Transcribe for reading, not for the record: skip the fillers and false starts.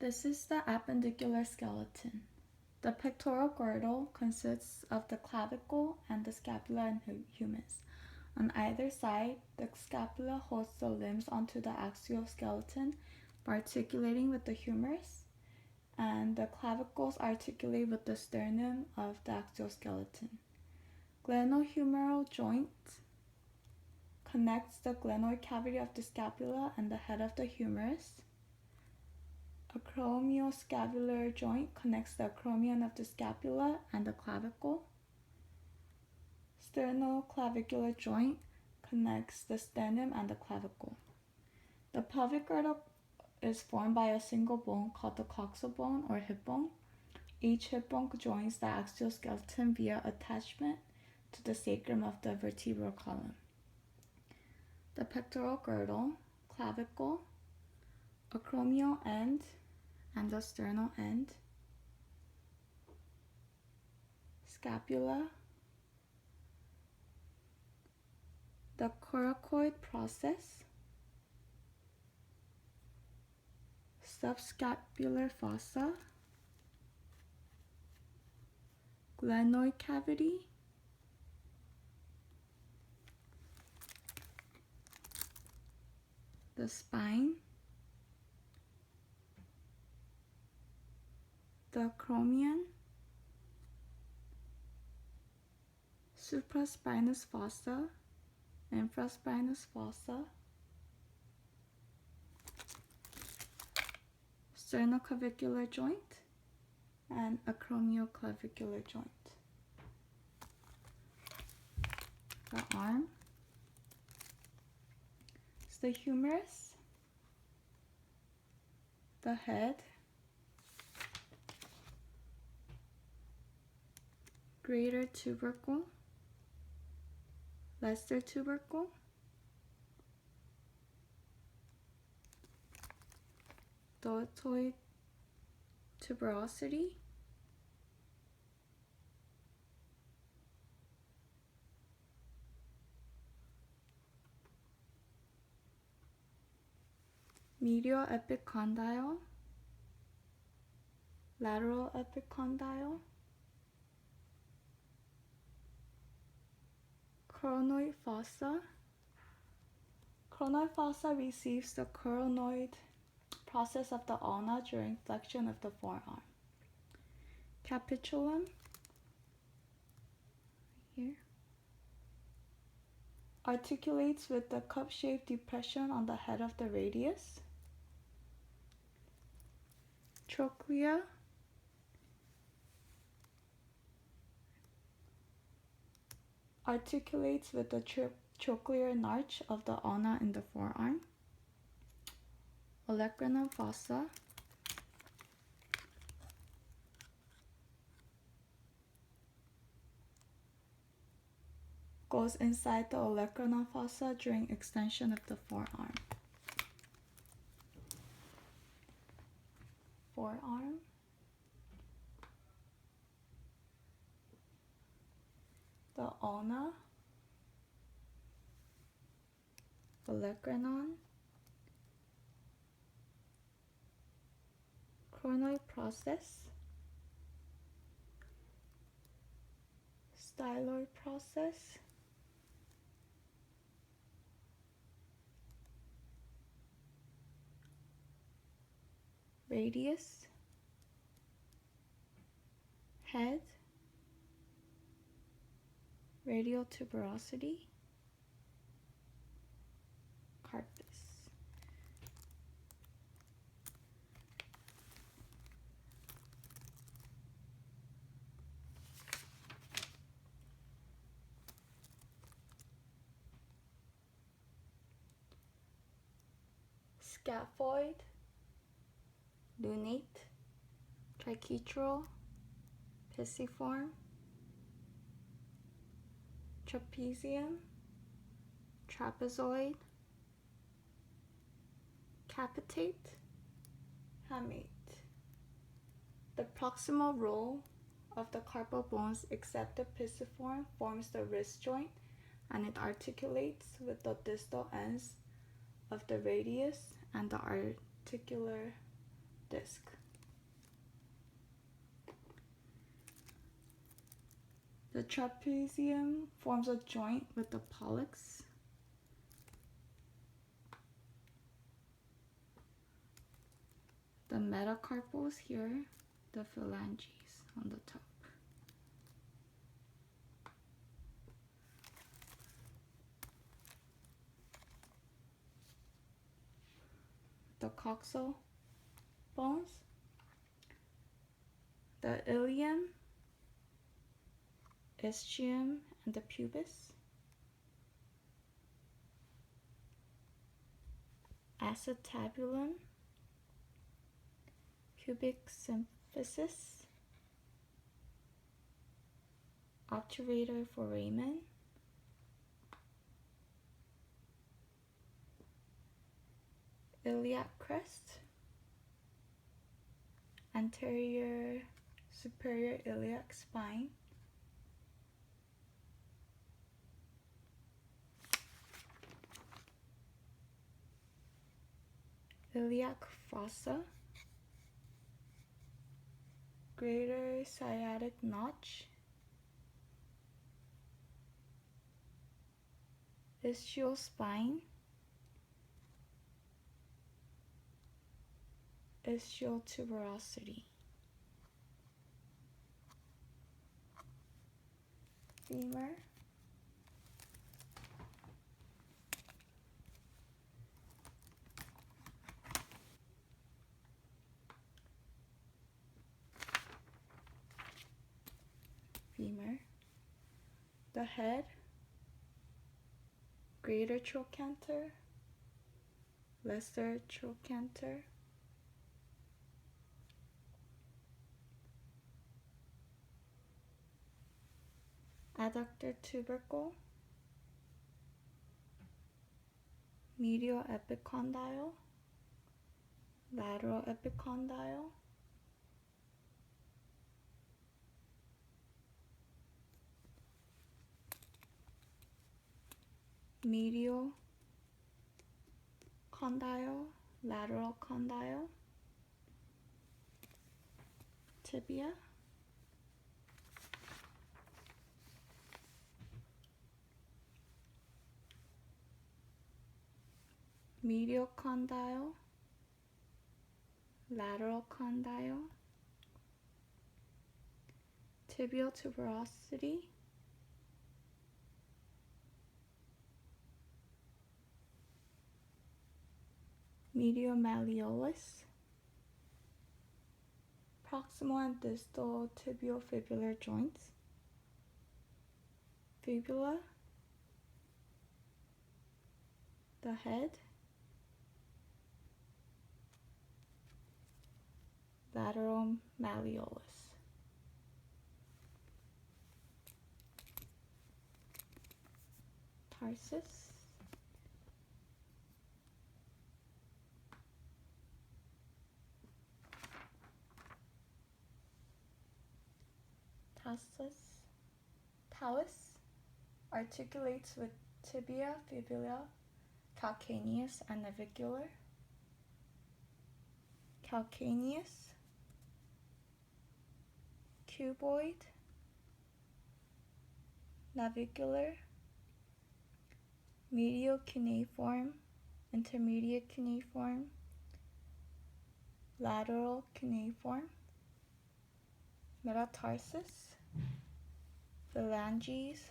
This is the appendicular skeleton. The pectoral girdle consists of the clavicle and the scapula and humerus. On either side, the scapula holds the limbs onto the axial skeleton by articulating with the humerus, and the clavicles articulate with the sternum of the axial skeleton. Glenohumeral joint connects the glenoid cavity of the scapula and the head of the humerus. Acromioscapular joint connects the acromion of the scapula and the clavicle. Sternoclavicular joint connects the sternum and the clavicle. The pelvic girdle is formed by a single bone called the coxal bone or hip bone. Each hip bone joins the axial skeleton via attachment to the sacrum of the vertebral column. The pectoral girdle, clavicle, acromial end, and the sternal end, scapula, the coracoid process, subscapular fossa, glenoid cavity, the spine, the acromion, supraspinous fossa, infraspinous fossa, sternoclavicular joint, and acromioclavicular joint. The arm is the humerus, the head, greater tubercle, lesser tubercle, deltoid tuberosity, medial epicondyle, lateral epicondyle, coronoid fossa. Coronoid fossa receives the coronoid process of the ulna during flexion of the forearm. Capitulum, here, articulates with the cup-shaped depression on the head of the radius. Trochlea articulates with the trochlear notch of the ulna in the forearm. Olecranon fossa goes inside the olecranon fossa during extension of the forearm. Forearm, the ulna, olecranon, coronoid process, styloid process, radius, head, radial tuberosity, carpus. Scaphoid, lunate, triquetral, pisiform, trapezium, trapezoid, capitate, hamate. The proximal row of the carpal bones except the pisiform forms the wrist joint, and it articulates with the distal ends of the radius and the articular disc. The trapezium forms a joint with the pollex. The metacarpals here, the phalanges on the top. The coxal bones, the ilium, ischium, and the pubis. Acetabulum, pubic symphysis, obturator foramen, iliac crest, anterior superior iliac spine, iliac fossa, greater sciatic notch, ischial spine, ischial tuberosity, femur, the head, greater trochanter, lesser trochanter, adductor tubercle, medial epicondyle, lateral epicondyle, medial condyle, lateral condyle, tibia, medial condyle, lateral condyle, tibial tuberosity, medial malleolus, proximal and distal tibiofibular joints, fibula, the head, lateral malleolus. Tarsus, talus, articulates with tibia, fibula, calcaneus, and navicular. Calcaneus, cuboid, navicular, medial cuneiform, intermediate cuneiform, lateral cuneiform, metatarsus, phalanges,